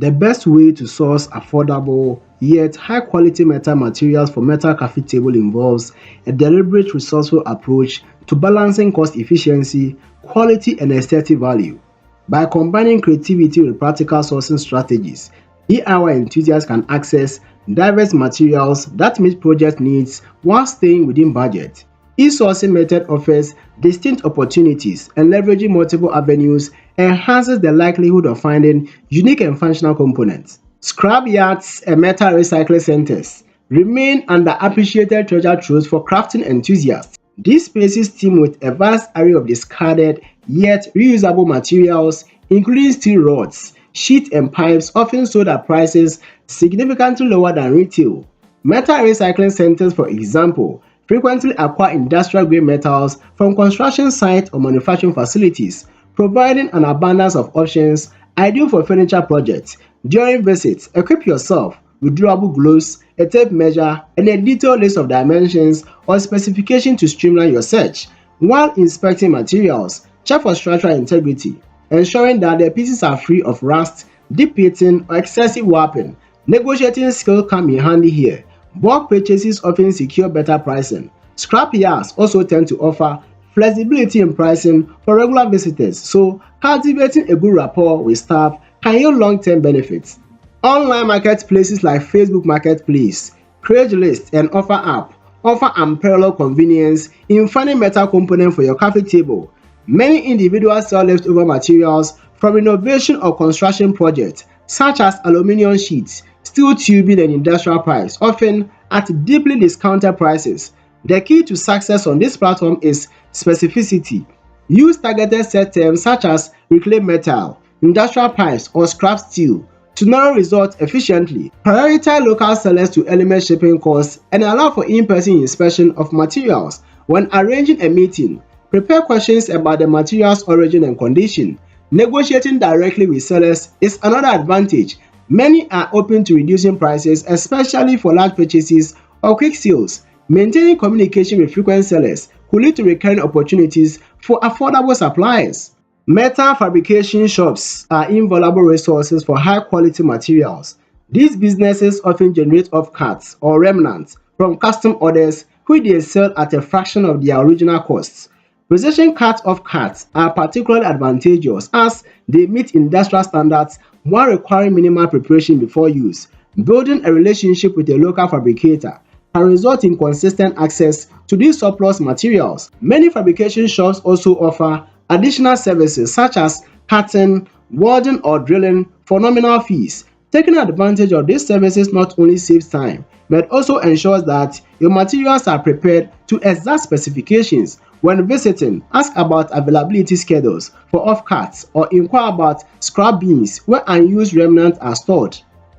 The best way to source affordable yet high-quality metal materials for metal coffee table involves a deliberate, resourceful approach to balancing cost efficiency, quality, and aesthetic value. By combining creativity with practical sourcing strategies, DIY enthusiasts can access diverse materials that meet project needs while staying within budget. Each sourcing method offers distinct opportunities, and leveraging multiple avenues enhances the likelihood of finding unique and functional components. Scrap yards and metal recycling centers remain underappreciated treasure troves for crafting enthusiasts. These spaces teem with a vast array of discarded yet reusable materials, including steel rods, sheet, and pipes, often sold at prices significantly lower than retail. Metal recycling centers, for example, frequently acquire industrial-grade metals from construction sites or manufacturing facilities, providing an abundance of options ideal for furniture projects. During visits, equip yourself with durable gloves, a tape measure, and a detailed list of dimensions or specifications to streamline your search. While inspecting materials, check for structural integrity, ensuring that the pieces are free of rust, deep pitting, or excessive warping. Negotiating skills come in handy here. Bulk purchases often secure better pricing. Scrap yards also tend to offer flexibility in pricing for regular visitors, so cultivating a good rapport with staff can yield long-term benefits. Online marketplaces like Facebook Marketplace, Craigslist, and OfferUp offer unparalleled convenience in finding metal components for your coffee table. Many individuals sell leftover materials from renovation or construction projects, such as aluminum sheets, steel tubing, and industrial pipes, often at deeply discounted prices. The key to success on this platform is specificity. Use targeted set terms such as reclaimed metal, industrial pipes, or scrap steel to narrow results efficiently. Prioritize local sellers to eliminate shipping costs and allow for in-person inspection of materials. When arranging a meeting, prepare questions about the material's origin and condition. Negotiating directly with sellers is another advantage. Many are open to reducing prices, especially for large purchases or quick sales. Maintaining communication with frequent sellers could lead to recurring opportunities for affordable supplies. Metal fabrication shops are invaluable resources for high-quality materials. These businesses often generate offcuts or remnants from custom orders, which they sell at a fraction of their original costs. Precision cut offcuts are particularly advantageous as they meet industrial standards while requiring minimal preparation before use. Building a relationship with a local fabricator can result in consistent access to these surplus materials. Many fabrication shops also offer additional services such as cutting, welding, or drilling for nominal fees. Taking advantage of these services not only saves time, but also ensures that your materials are prepared to exact specifications. When visiting, ask about availability schedules for offcuts or inquire about scrap bins where unused remnants are stored.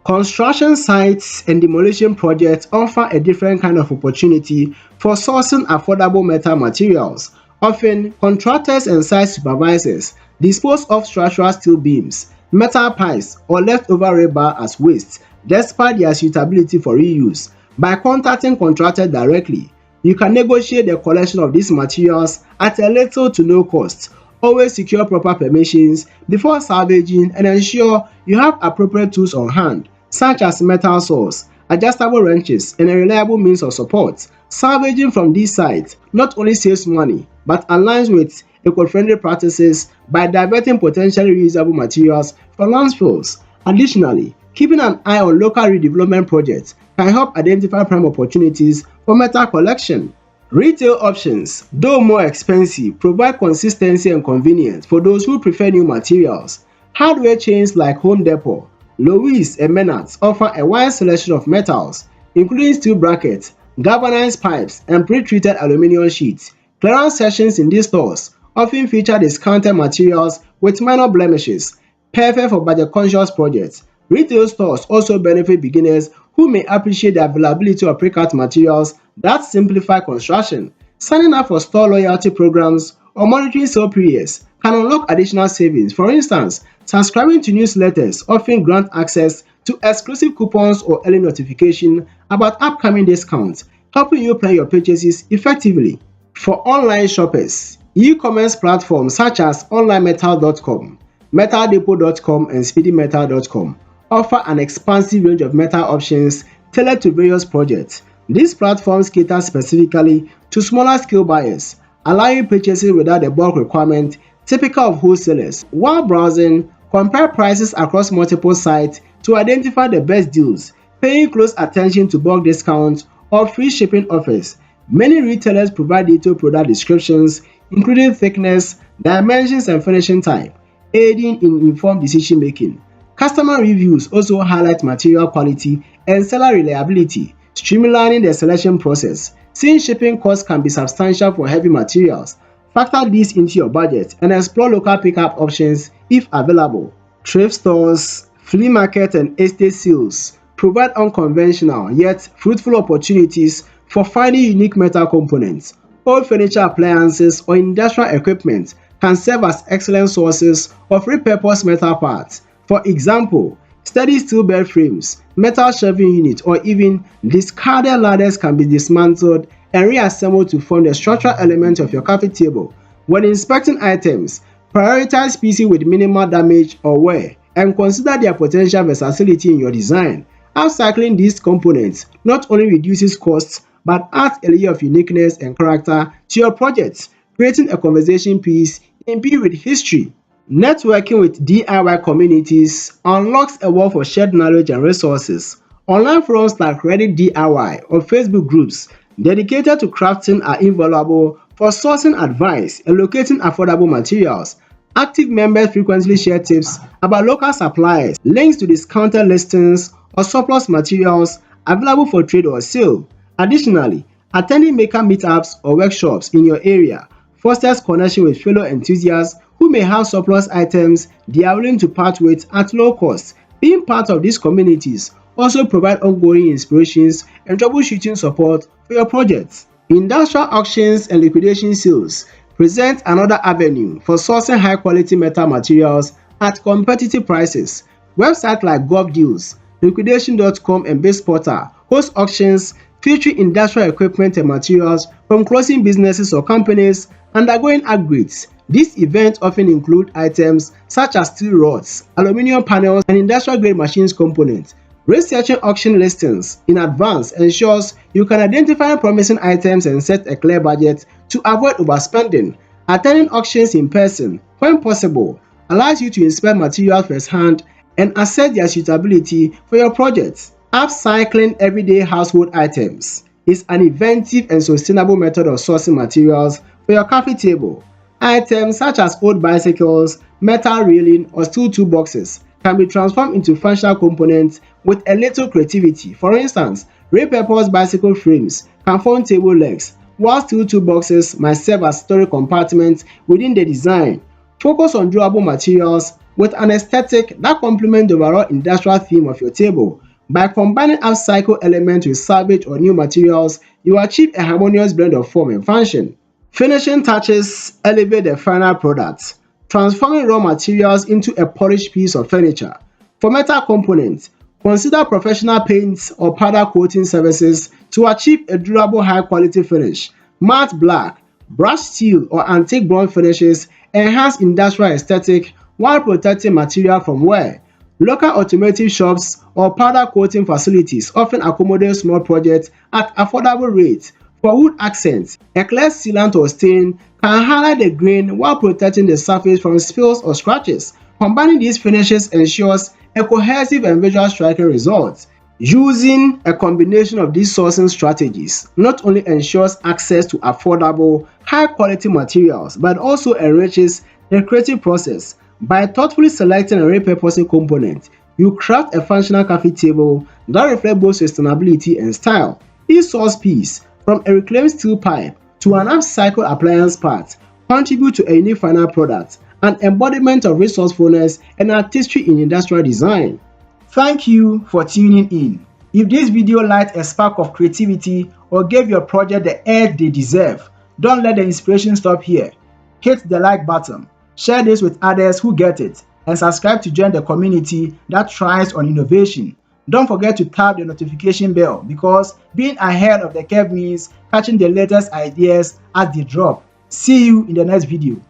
Construction sites and demolition projects offer a different kind of opportunity for sourcing affordable metal materials. Often, contractors and site supervisors dispose of structural steel beams, metal pipes, or leftover rebar as waste, despite their suitability for reuse. By contacting contractors directly, you can negotiate the collection of these materials at a little to no cost. Always secure proper permissions before salvaging and ensure you have appropriate tools on hand, such as metal saws, adjustable wrenches, and a reliable means of support. Salvaging from these sites not only saves money, but aligns with eco-friendly practices by diverting potentially reusable materials from landfills. Additionally, keeping an eye on local redevelopment projects can help identify prime opportunities for metal collection. Retail options, though more expensive, provide consistency and convenience for those who prefer new materials. Hardware chains like Home Depot, Lowe's, and Menards offer a wide selection of metals, including steel brackets, galvanized pipes, and pre-treated aluminum sheets. Clearance sections in these stores often feature discounted materials with minor blemishes, perfect for budget-conscious projects. Retail stores also benefit beginners who may appreciate the availability of pre-cut materials that simplify construction. Signing up for store loyalty programs or monitoring sale periods can unlock additional savings. For instance, subscribing to newsletters often grant access to exclusive coupons or early notification about upcoming discounts, helping you plan your purchases effectively. For online shoppers, e-commerce platforms such as onlinemetal.com, metaldepot.com, and speedymetal.com offer an expansive range of metal options tailored to various projects. These platforms cater specifically to smaller scale buyers, allowing purchases without the bulk requirement typical of wholesalers. While browsing, compare prices across multiple sites to identify the best deals, paying close attention to bulk discounts or free shipping offers. Many retailers provide detailed product descriptions, including thickness, dimensions, and finishing type, aiding in informed decision making. Customer reviews also highlight material quality and seller reliability, streamlining the selection process. Since shipping costs can be substantial for heavy materials, factor this into your budget and explore local pickup options if available. Thrift stores, flea market, and estate sales provide unconventional yet fruitful opportunities for finding unique metal components. Old furniture, appliances, or industrial equipment can serve as excellent sources of repurposed metal parts. For example, sturdy steel bed frames, metal shelving units, or even discarded ladders can be dismantled and reassembled to form the structural element of your coffee table. When inspecting items, prioritize pieces with minimal damage or wear and consider their potential versatility in your design. Upcycling these components not only reduces costs but adds a layer of uniqueness and character to your project, creating a conversation piece imbued with history. Networking with DIY communities unlocks a wealth of shared knowledge and resources. Online forums like Reddit DIY or Facebook groups dedicated to crafting are invaluable for sourcing advice and locating affordable materials. Active members frequently share tips about local suppliers, links to discounted listings, or surplus materials available for trade or sale. Additionally, attending maker meetups or workshops in your area fosters connection with fellow enthusiasts who may have surplus items they are willing to part with at low cost. Being part of these communities also provide ongoing inspirations and troubleshooting support for your projects. Industrial auctions and liquidation sales present another avenue for sourcing high-quality metal materials at competitive prices. Websites like GovDeals, Liquidation.com, and BasePortal host auctions featuring industrial equipment and materials from closing businesses or companies undergoing upgrades. These events often include items such as steel rods, aluminum panels, and industrial-grade machines components. Researching auction listings in advance ensures you can identify promising items and set a clear budget to avoid overspending. Attending auctions in person, when possible, allows you to inspect materials firsthand and assess their suitability for your project. Upcycling everyday household items is an inventive and sustainable method of sourcing materials for your coffee table. Items such as old bicycles, metal railing, or steel toolboxes can be transformed into functional components with a little creativity. For instance, repurposed bicycle frames can form table legs, while steel toolboxes might serve as storage compartments within the design. Focus on durable materials with an aesthetic that complements the overall industrial theme of your table. By combining upcycled elements with salvage or new materials, you achieve a harmonious blend of form and function. Finishing touches elevate the final product, transforming raw materials into a polished piece of furniture. For metal components, consider professional paints or powder coating services to achieve a durable high-quality finish. Matte black, brushed steel, or antique bronze finishes enhance industrial aesthetic while protecting material from wear. Local automotive shops or powder coating facilities often accommodate small projects at affordable rates. For wood accents, a clear sealant or stain can highlight the grain while protecting the surface from spills or scratches. Combining these finishes ensures a cohesive and visual striking result. Using a combination of these sourcing strategies not only ensures access to affordable, high-quality materials but also enriches the creative process. By thoughtfully selecting and repurposing components, you craft a functional coffee table that reflects both sustainability and style. Each source piece, from a reclaimed steel pipe to an upcycled appliance part, contribute to a unique final product, an embodiment of resourcefulness and artistry in industrial design. Thank you for tuning in. If this video lighted a spark of creativity or gave your project the edge they deserve, don't let the inspiration stop here. Hit the like button, share this with others who get it, and subscribe to join the community that thrives on innovation. Don't forget to tap the notification bell because being ahead of the curve means catching the latest ideas as they drop. See you in the next video.